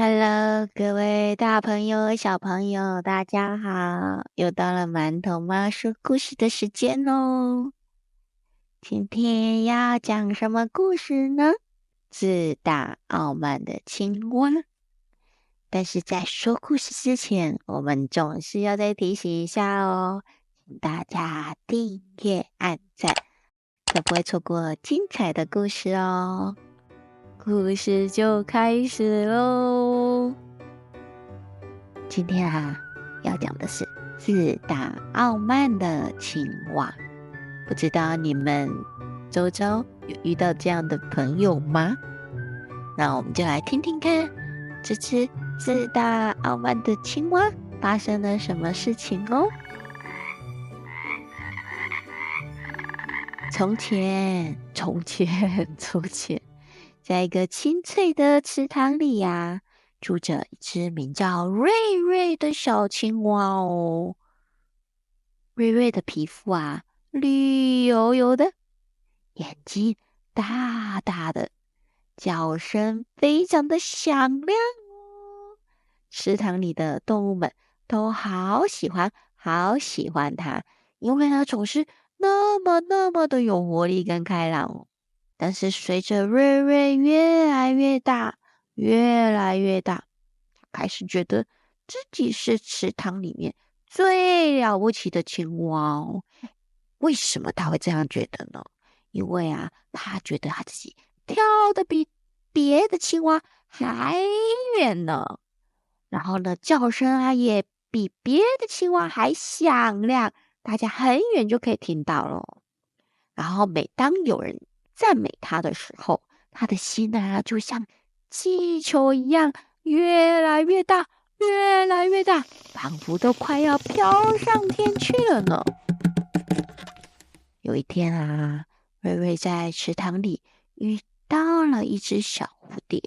Hello，各位大朋友、小朋友，大家好！又到了馒头妈说故事的时间喽。今天要讲什么故事呢？自大傲慢的青蛙。但是在说故事之前，我们总是要再提醒一下哦，请大家订阅、按赞，才不会错过精彩的故事哦。故事就开始喽。今天要讲的是自大傲慢的青蛙。不知道你们周遭有遇到这样的朋友吗？那我们就来听听看，这只自大傲慢的青蛙发生了什么事情哦。从前，在一个清脆的池塘里住着一只名叫瑞瑞的小青蛙哦。瑞瑞的皮肤绿油油的，眼睛大大的，叫声非常的响亮哦。池塘里的动物们都好喜欢它，因为它总是那么的有活力跟开朗哦。但是随着瑞瑞越来越大，他开始觉得自己是池塘里面最了不起的青蛙哦。为什么他会这样觉得呢？因为他觉得他自己跳得比别的青蛙还远呢。然后呢，叫声也比别的青蛙还响亮，大家很远就可以听到了。然后每当有人赞美他的时候，他的心就像气球一样越来越大，仿佛都快要飘上天去了呢。有一天瑞瑞在池塘里遇到了一只小蝴蝶。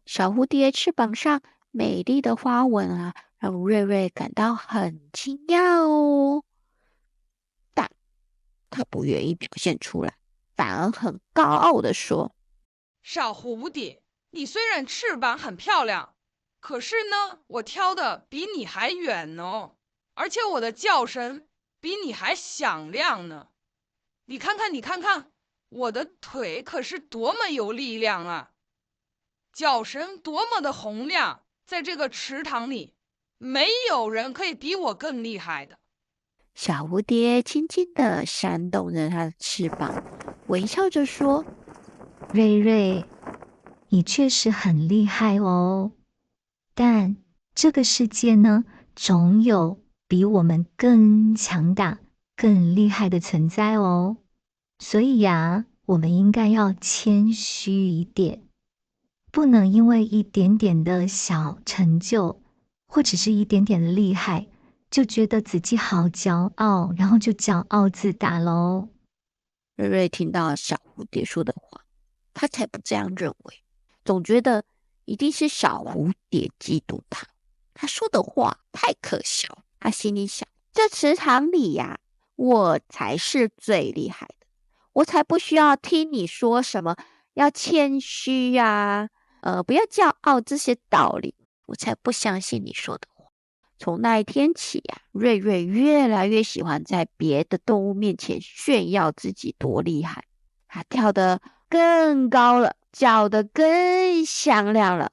小蝴蝶翅膀上美丽的花纹让瑞瑞感到很惊讶哦。但他不愿意表现出来，反而很高傲地说：小蝴蝶，你虽然翅膀很漂亮，可是呢，我挑的比你还远呢，而且我的叫声比你还响亮呢。你看看，我的腿可是多么有力量啊！叫声多么的洪亮，在这个池塘里，没有人可以比我更厉害的。小蝴蝶轻轻地扇动着它的翅膀，微笑着说：瑞瑞，你确实很厉害哦，但这个世界呢，总有比我们更强大、更厉害的存在哦。所以我们应该要谦虚一点，不能因为一点点的小成就，或者是一点点的厉害，就觉得自己好骄傲，然后就骄傲自大咯。瑞瑞听到小蝴蝶说的话，他才不这样认为，总觉得一定是小蝴蝶嫉妒他。他说的话太可笑，他心里想：这池塘里我才是最厉害的，我才不需要听你说什么要谦虚不要骄傲这些道理，我才不相信你说的话。从那一天起瑞瑞越来越喜欢在别的动物面前炫耀自己多厉害。他跳得更高了，叫得更响亮了，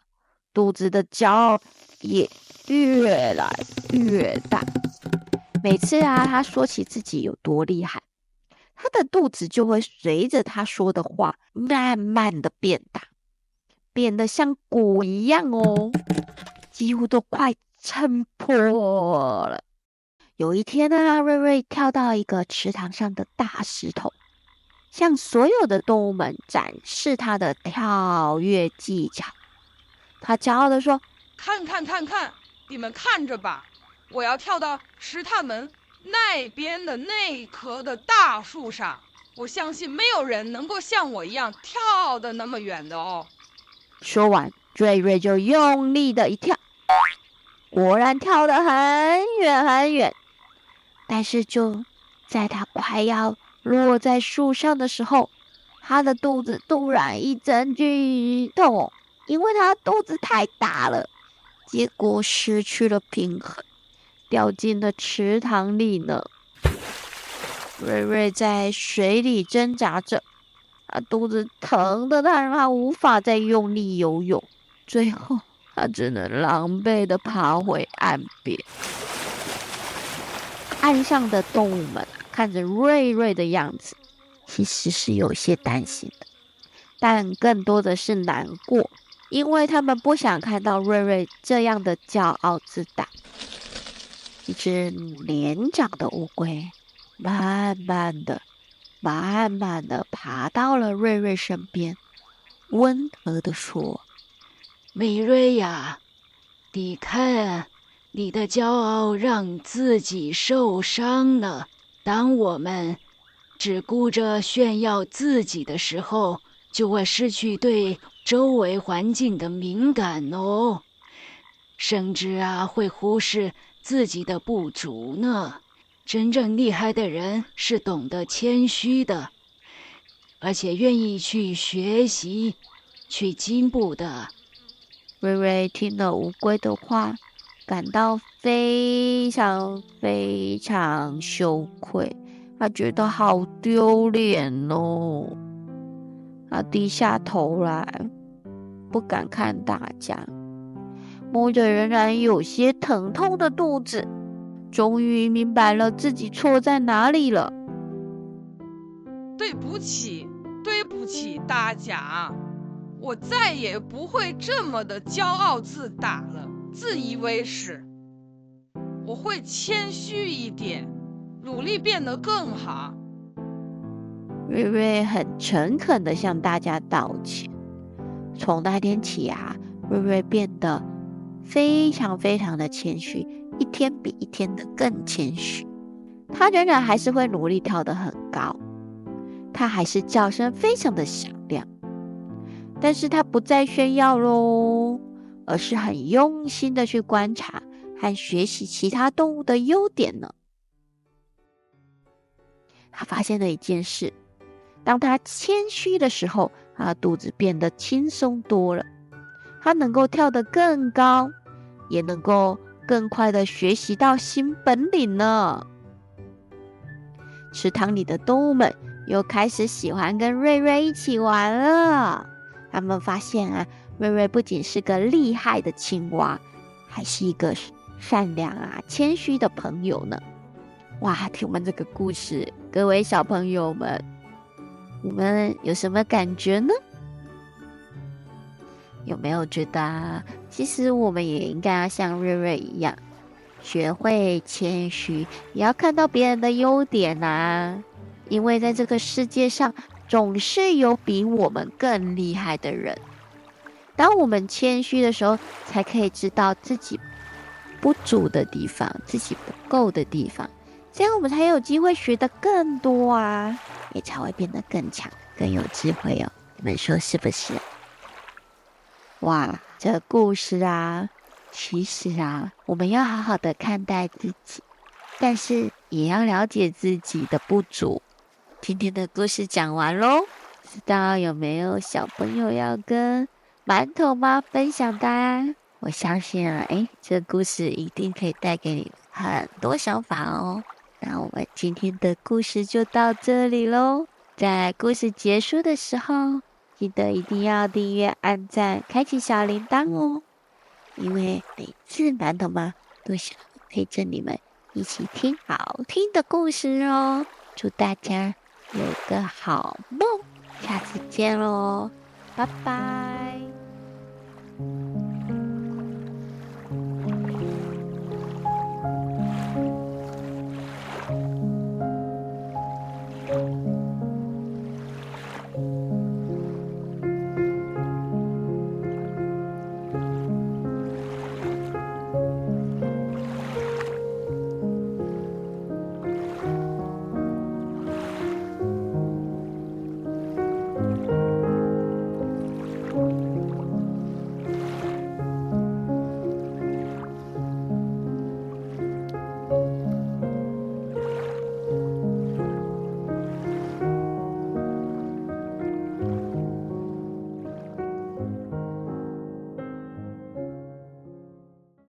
肚子的骄傲也越来越大。每次他说起自己有多厉害，他的肚子就会随着他说的话慢慢的变大，变得像鼓一样哦，几乎都快撑破了。有一天瑞瑞跳到一个池塘上的大石头，向所有的动物们展示他的跳跃技巧。他骄傲地说：看，你们看着吧，我要跳到池塘门那边的那棵的大树上。我相信没有人能够像我一样跳得那么远的哦。说完，瑞瑞就用力的一跳，果然跳得很远。但是就在他快要落在树上的时候，他的肚子突然一阵剧痛，因为他肚子太大了，结果失去了平衡，掉进了池塘里呢。瑞瑞在水里挣扎着，他肚子疼的让他无法再用力游泳，最后他只能狼狈地爬回岸边。岸上的动物们看着瑞瑞的样子，其实是有些担心的，但更多的是难过，因为他们不想看到瑞瑞这样的骄傲自大。一只年长的乌龟慢慢的爬到了瑞瑞身边，温和地说：美瑞呀，你看，你的骄傲让自己受伤了。当我们只顾着炫耀自己的时候，就会失去对周围环境的敏感哦，甚至会忽视自己的不足呢。真正厉害的人是懂得谦虚的，而且愿意去学习、去进步的。瑞瑞听了乌龟的话，感到非常非常羞愧，他觉得好丢脸哦。他低下头来，不敢看大家，摸着仍然有些疼痛的肚子，终于明白了自己错在哪里了。对不起，对不起大家，我再也不会这么的骄傲自大了，自以为是。我会谦虚一点，努力变得更好。瑞瑞很诚恳地向大家道歉。从那天起瑞瑞变得非常非常的谦虚，一天比一天的更谦虚。他仍然还是会努力跳得很高，他还是叫声非常的响亮，但是他不再炫耀咯，而是很用心的去观察和学习其他动物的优点呢。他发现了一件事，当他谦虚的时候，他的肚子变得轻松多了，他能够跳得更高，也能够更快的学习到新本领呢。池塘里的动物们又开始喜欢跟瑞瑞一起玩了。他们发现瑞瑞不仅是个厉害的青蛙，还是一个善良谦虚的朋友呢。哇，听完这个故事，各位小朋友们，你们有什么感觉呢？有没有觉得其实我们也应该要像瑞瑞一样，学会谦虚，也要看到别人的优点因为在这个世界上总是有比我们更厉害的人。当我们谦虚的时候，才可以知道自己不足的地方，自己不够的地方，这样我们才有机会学得更多也才会变得更强，更有智慧哦。你们说是不是？哇，这个故事其实我们要好好的看待自己，但是也要了解自己的不足。今天的故事讲完咯，不知道有没有小朋友要跟馒头妈分享的我相信这个故事一定可以带给你很多想法哦。那我们今天的故事就到这里咯，在故事结束的时候，记得一定要订阅、按赞、开启小铃铛哦，因为每次馒头妈都想陪着你们一起听好听的故事哦。祝大家有个好梦，下次见咯，拜拜。